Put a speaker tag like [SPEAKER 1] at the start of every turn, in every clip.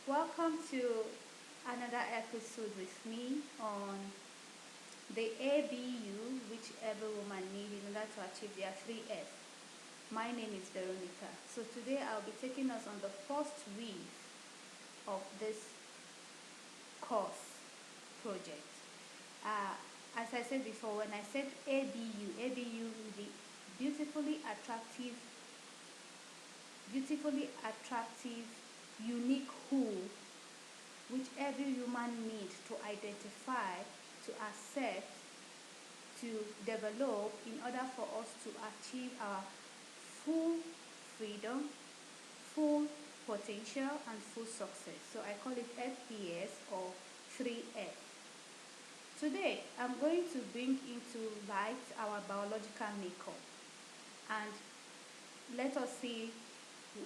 [SPEAKER 1] Welcome to another episode with me on the ABU, which every woman needs in order to achieve their 3F. My name is Veronica. So today I'll be taking us on the first week of this course project. As I said before, when I said ABU will be beautifully attractive, unique who, which every human needs to identify, to accept, to develop in order for us to achieve our full freedom, full potential, and full success. So I call it FBS or 3F. Today, I'm going to bring into light our biological makeup and let us see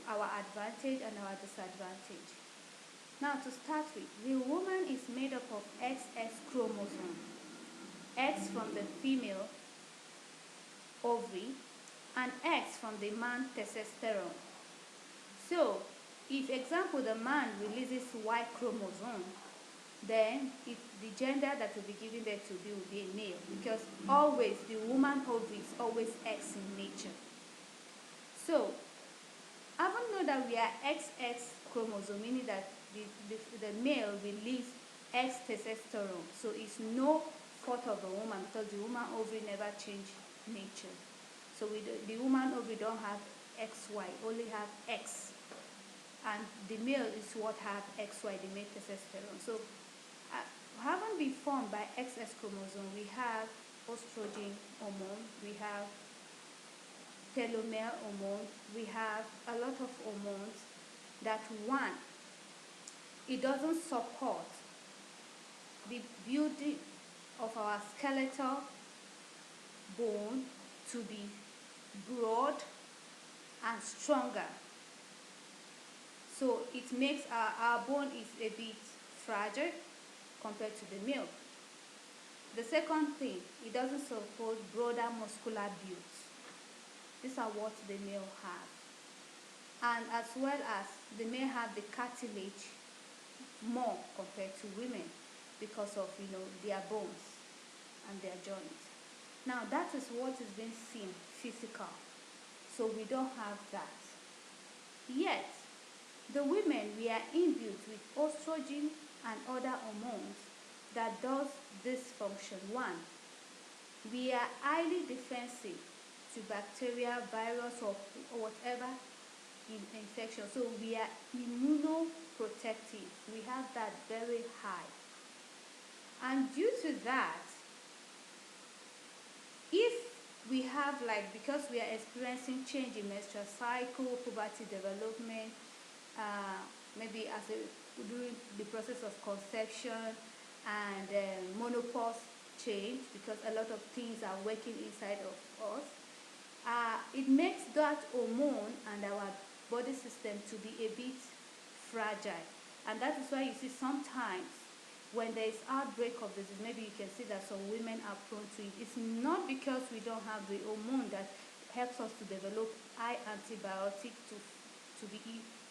[SPEAKER 1] our advantage and our disadvantage. Now, to start with, the woman is made up of XX chromosome, X from the female ovary and X from the man testosterone. So, if example the man releases Y chromosome, then the gender that will be given birth to will be a male, because always the woman ovary is always X in nature. So, even though that we are XX chromosome, meaning that the male release X testosterone, so it's no fault of the woman because the woman ovary never change nature. So the woman ovary don't have XY, only have X, and the male is what have XY, the male testosterone. So having been formed by XX chromosome, we have estrogen hormone, we have telomere hormone, we have a lot of hormones that, one, it doesn't support the building of our skeletal bone to be broad and stronger. So it makes our bone is a bit fragile compared to the male. The second thing, it doesn't support broader muscular build. These are what the male have. And as well as the male have the cartilage more compared to women because of their bones and their joints. Now that is what is being seen physical. So we don't have that. Yet the women, we are imbued with estrogen and other hormones that does this function. One, we are highly defensive to bacteria, virus, or whatever infection. So we are immunoprotective. We have that very high. And due to that, if we have, because we are experiencing change in menstrual cycle, puberty development, maybe during the process of conception, and menopause change, because a lot of things are working inside of us, it makes that hormone and our body system to be a bit fragile. And that is why you see sometimes when there is outbreak of disease, maybe you can see that some women are prone to it. It's not because we don't have the hormone that helps us to develop high antibiotic to be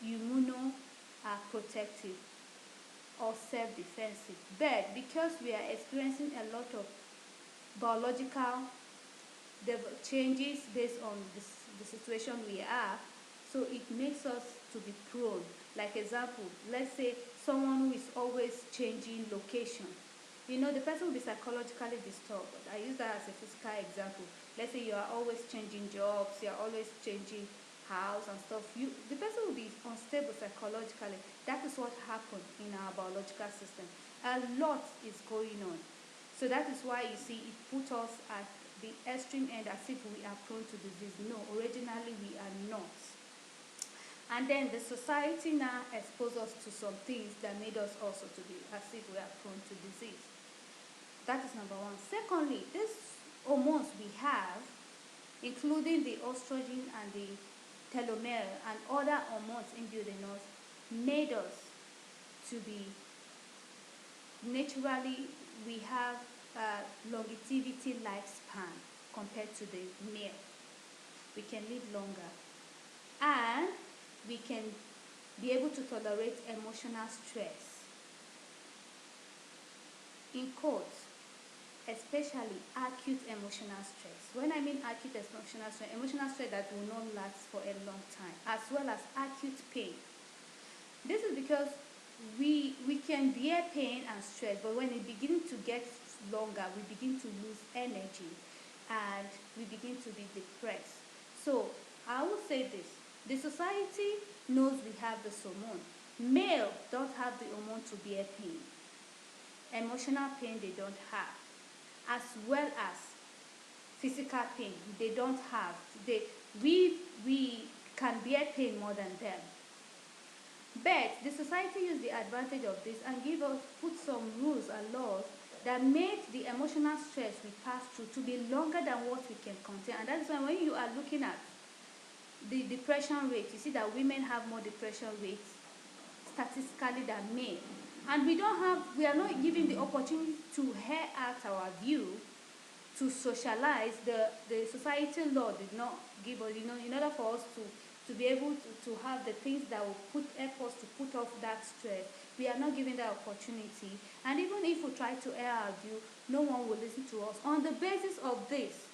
[SPEAKER 1] immunoprotective or self-defensive, but because we are experiencing a lot of biological changes based on the situation we are, so it makes us to be prone. Like example, let's say someone who is always changing location, the person will be psychologically disturbed. I use that as a physical example. Let's say you are always changing jobs, you are always changing house and stuff. The person will be unstable psychologically. That is what happened in our biological system. A lot is going on. So that is why you see it put us at the extreme end as if we are prone to disease. No, originally we are not. And then the society now exposed us to some things that made us also to be as if we are prone to disease. That is number one. Secondly, these hormones we have, including the estrogen and the telomere and other hormones imbued in us, made us to be naturally, we have longevity lifespan compared to the male. We can live longer, and we can be able to tolerate emotional stress. In quotes, especially acute emotional stress. When I mean acute emotional stress that will not last for a long time, as well as acute pain. This is because we can bear pain and stress, but when it begins to get longer, we begin to lose energy and we begin to be depressed. So I will say this: the society knows we have this hormone. Male don't have the hormone to bear pain. Emotional pain they don't have, as well as physical pain they don't have. We can bear pain more than them. But the society used the advantage of this and put some rules and laws that made the emotional stress we pass through to be longer than what we can contain. And that is why when you are looking at the depression rate, you see that women have more depression rates statistically than men. And we are not given the opportunity to hear out our view, to socialize. The society law did not give us, in order for us to be able to have the things that will help us to put off that stress. We are not given that opportunity. And even if we try to air our view, no one will listen to us. On the basis of this,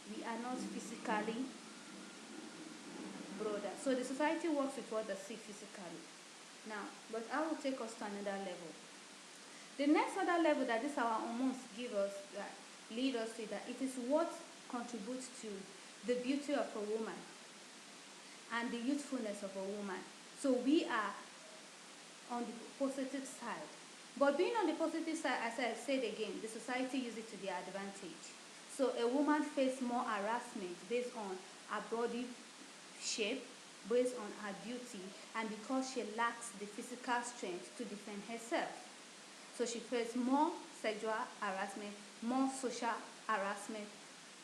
[SPEAKER 1] we are not physically broader. So the society works with what they see physically. Now, but I will take us to another level. The next other level that this our hormones give us, that lead us to, that it is what contributes to the beauty of a woman and the youthfulness of a woman. So we are on the positive side. But being on the positive side, as I said again, the society uses it to their advantage. So a woman faces more harassment based on her body shape, based on her beauty, and because she lacks the physical strength to defend herself. So she faces more sexual harassment, more social harassment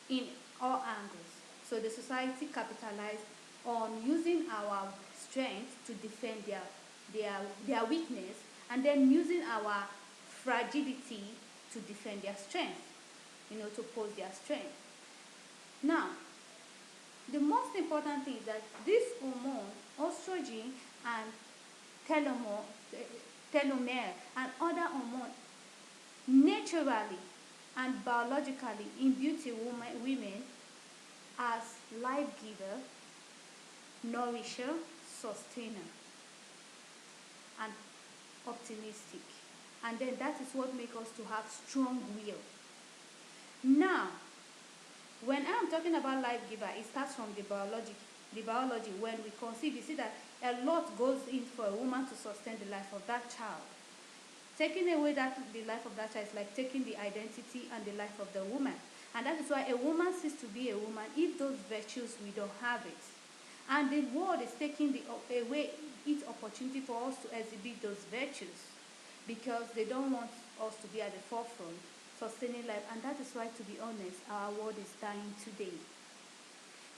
[SPEAKER 1] in all angles. So the society capitalized on using our strength to defend their weakness, and then using our fragility to defend their strength, to oppose their strength. Now, the most important thing is that this hormone, estrogen and telomere and other hormones, naturally and biologically in beauty women as life giver, nourisher, sustainer, and optimistic. And then that is what makes us to have strong will. Now, when I'm talking about life giver, it starts from the biology. The biology, when we conceive, you see that a lot goes in for a woman to sustain the life of that child. Taking away the life of that child is like taking the identity and the life of the woman. And that is why a woman ceases to be a woman if those virtues, we don't have it. And the world is taking away its opportunity for us to exhibit those virtues, because they don't want us to be at the forefront, sustaining life. And that is why, to be honest, our world is dying today.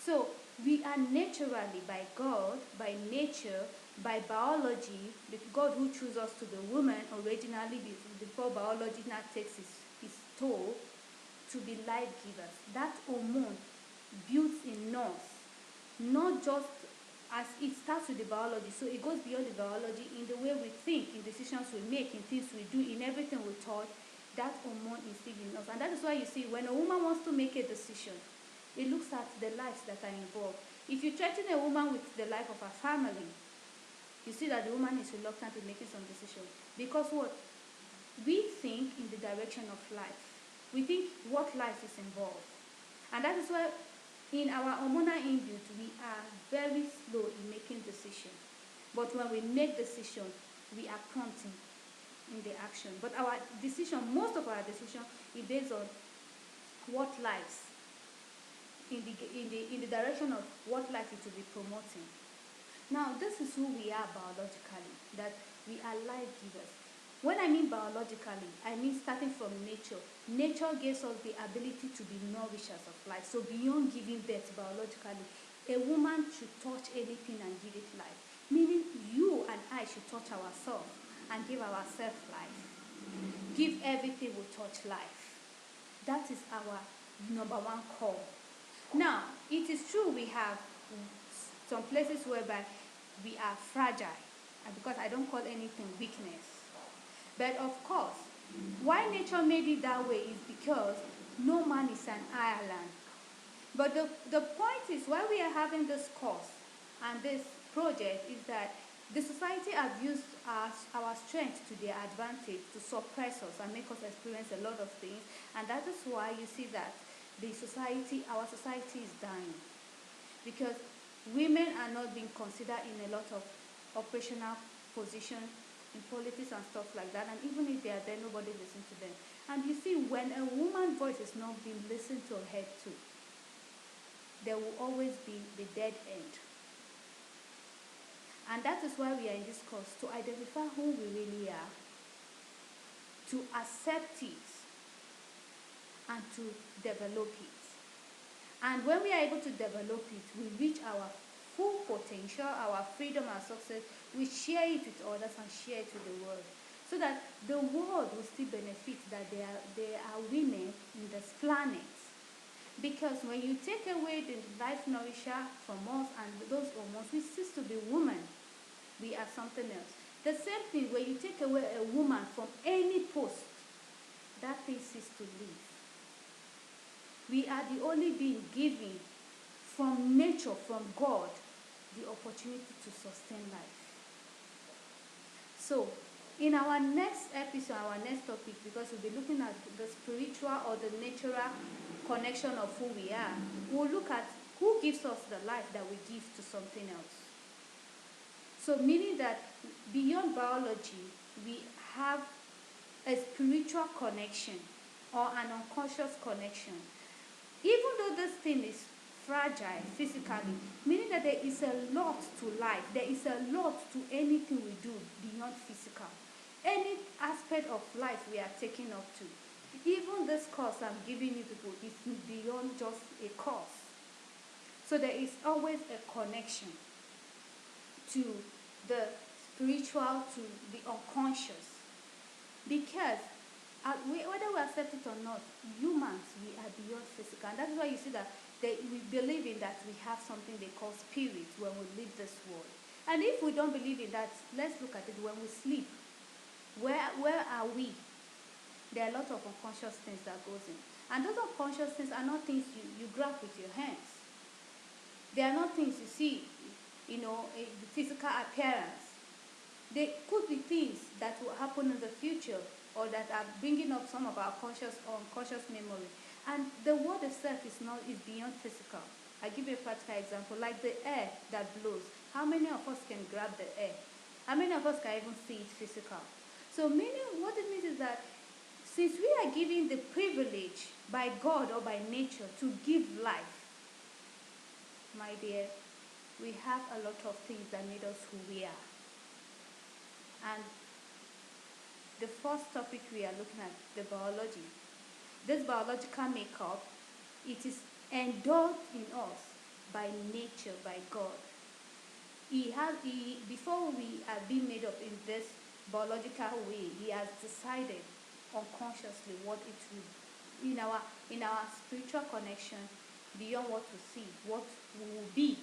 [SPEAKER 1] So we are naturally, by God, by nature, by biology, the God who chose us to the woman originally before biology now takes its toll, to be life givers. That hormone built in us, not just as it starts with the biology, so it goes beyond the biology in the way we think, in decisions we make, in things we do, in everything we thought. That hormone is still in us. And that is why you see, when a woman wants to make a decision, it looks at the lives that are involved. If you threaten a woman with the life of her family, you see that the woman is reluctant in making some decision. Because what? We think in the direction of life. We think what life is involved. And that is why in our hormonal inbuilt, we are very slow in making decisions. But when we make decisions, we are prompt in the action. But our decision, most of our decision, is based on what lives, in the direction of what life it will be promoting. Now, this is who we are biologically, that we are life givers. When I mean biologically, I mean starting from nature. Nature gives us the ability to be nourishers of life. So beyond giving birth biologically, a woman should touch anything and give it life. Meaning you and I should touch ourselves and give ourselves life. Give everything we touch life. That is our number one call. Now, it is true we have some places whereby we are fragile. because I don't call anything weakness. But of course, why nature made it that way is because no man is an island. But the point is, why we are having this course and this project is that the society has used our strength to their advantage to suppress us and make us experience a lot of things. And that is why you see that our society is dying. Because women are not being considered in a lot of operational positions in politics and stuff like that, and even if they are there, nobody listens to them. And you see, when a woman's voice is not being listened to or heard to, there will always be the dead end. And that is why we are in this course, to identify who we really are, to accept it, and to develop it. And when we are able to develop it, we reach our full potential, our freedom and success. We share it with others and share it with the world, so that the world will still benefit that there are women in this planet. Because when you take away the life nourisher from us and those hormones, we cease to be women. We are something else. The same thing, when you take away a woman from any post, that thing ceases to live. We are the only being given from nature, from God, the opportunity to sustain life. So, in our next episode, our next topic, because we'll be looking at the spiritual or the natural connection of who we are, we'll look at who gives us the life that we give to something else. So, meaning that beyond biology, we have a spiritual connection or an unconscious connection. Even though this thing is fragile physically, meaning that there is a lot to life, there is a lot to anything we do beyond physical. Any aspect of life we are taking up to. Even this course I'm giving you people is beyond just a course. So there is always a connection to the spiritual, to the unconscious. Because whether we accept it or not, humans, we are beyond physical. And that's why you see that we believe in that we have something they call spirit when we leave this world. And if we don't believe in that, let's look at it when we sleep. Where are we? There are a lot of unconscious things that goes in. And those unconscious things are not things you grab with your hands. They are not things you see, the physical appearance. They could be things that will happen in the future, or that are bringing up some of our conscious or unconscious memory. And the world itself is beyond physical. I give you a practical example, like the air that blows. How many of us can grab the air? How many of us can even see it physical? So meaning, what it means is that since we are given the privilege by God or by nature to give life, my dear, we have a lot of things that made us who we are. And the first topic we are looking at, the biology. This biological makeup, it is endowed in us by nature, by God. Before we are being made up in this biological way, He has decided unconsciously what it will, in our spiritual connection, beyond what we see, what we will be.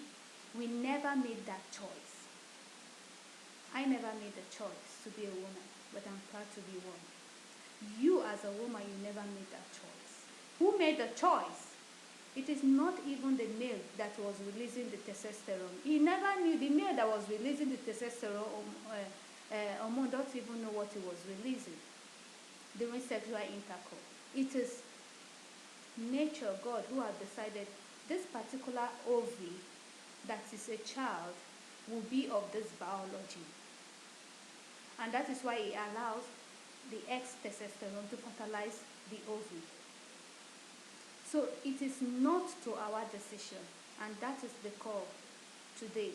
[SPEAKER 1] We never made that choice. I never made the choice to be a woman, but I'm proud to be one. You as a woman, you never made that choice. Who made the choice? It is not even the male that was releasing the testosterone. He never knew. The male that was releasing the testosterone hormone don't even know what he was releasing during sexual intercourse. It is nature, God, who has decided this particular ovary that is a child will be of this biology. And that is why He allows the testosterone to fertilize the ovary. So it is not to our decision, and that is the call today.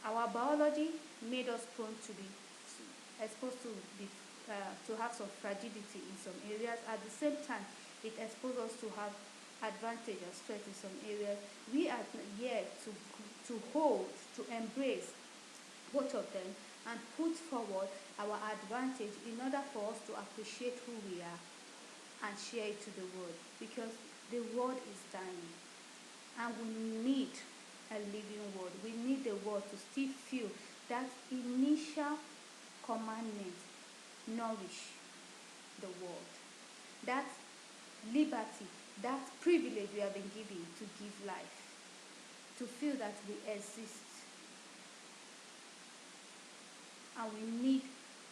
[SPEAKER 1] Our biology made us prone to be exposed to have some fragility in some areas. At the same time, it exposes us to have advantage or strength in some areas. We are here to hold, to embrace both of them and put forward our advantage in order for us to appreciate who we are and share it to the world, because the world is dying and we need a living world. We need the world to still feel that initial commandment, nourish the world. That liberty, that privilege we have been given to give life, to feel that we exist. And we need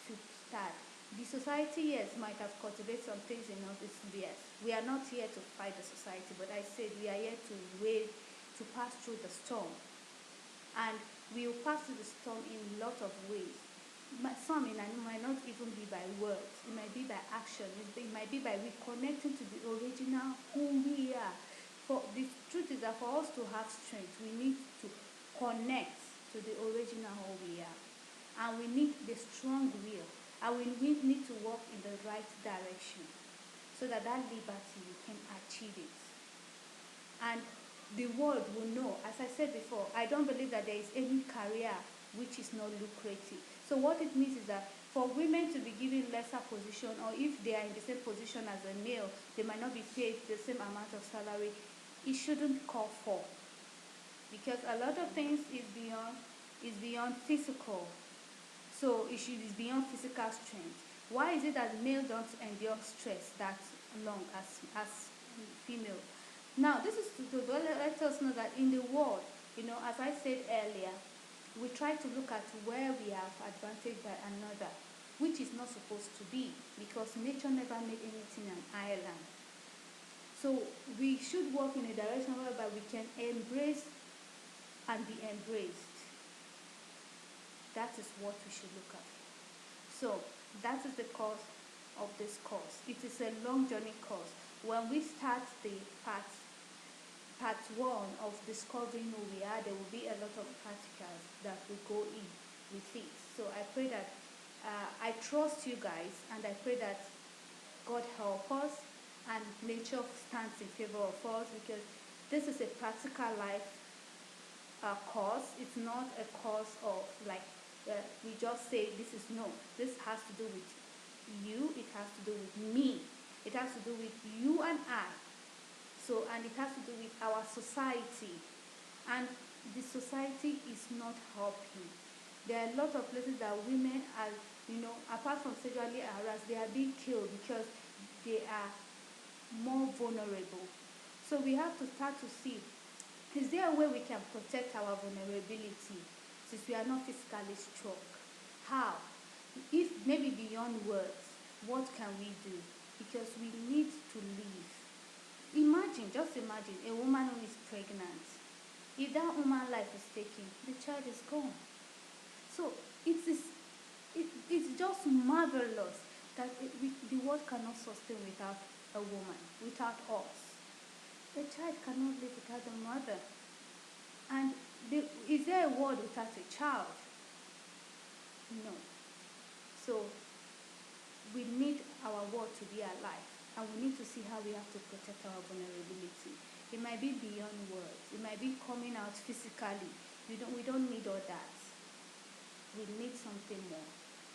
[SPEAKER 1] to start. The society, yes, might have cultivated some things in us, yes. We are not here to fight the society, but I said we are here to wade, to pass through the storm. And we will pass through the storm in a lot of ways. Some it might not even be by words. It might be by action. It might be by reconnecting to the original who we are. For the truth is that for us to have strength, we need to connect to the original who we are. And we need the strong will. And we need to walk in the right direction so that liberty, we can achieve it. And the world will know. As I said before, I don't believe that there is any career which is not lucrative. So what it means is that for women to be given lesser position, or if they are in the same position as a male, they might not be paid the same amount of salary. It shouldn't call for, because a lot of things is beyond physical. So it is beyond physical strength. Why is it that males don't endure stress that long as female? Now, this is to let us know that in the world, as I said earlier, we try to look at where we have advantage by another, which is not supposed to be, because nature never made anything an island. So we should work in a direction whereby we can embrace and be embraced. That is what we should look at. So that is the cause of this course. It is a long journey course. When we start the part 1 of discovering who we are, there will be a lot of practicals that will go in with it. So I pray that I trust you guys, and I pray that God help us and nature stands in favor of us, because this is a practical life course. It's not a course of we just say this has to do with you, it has to do with me, it has to do with you and I. So, and it has to do with our society, and the society is not helping. There are a lot of places that women are, apart from sexually harassed, they are being killed because they are more vulnerable. So we have to start to see, is there a way we can protect our vulnerability since we are not physically strong? How? If maybe beyond words, what can we do? Because we need to live. Just imagine a woman who is pregnant. If that woman's life is taken, the child is gone. So it's just marvelous that the world cannot sustain without a woman, without us. The child cannot live without the mother. And is there a world without a child? No. So we need our world to be alive, and we need to see how we have to protect our vulnerability. It might be beyond words. It might be coming out physically. We don't need all that. We need something more.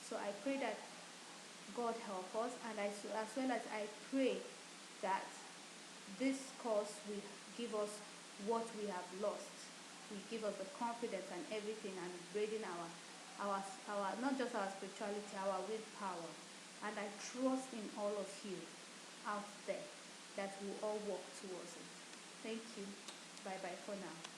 [SPEAKER 1] So I pray that God help us, and as well as I pray that this course will give us what we have lost. Will give us the confidence and everything, and building our not just our spirituality, our willpower. And I trust in all of you out there that we all work towards it. Thank you. Bye-bye for now.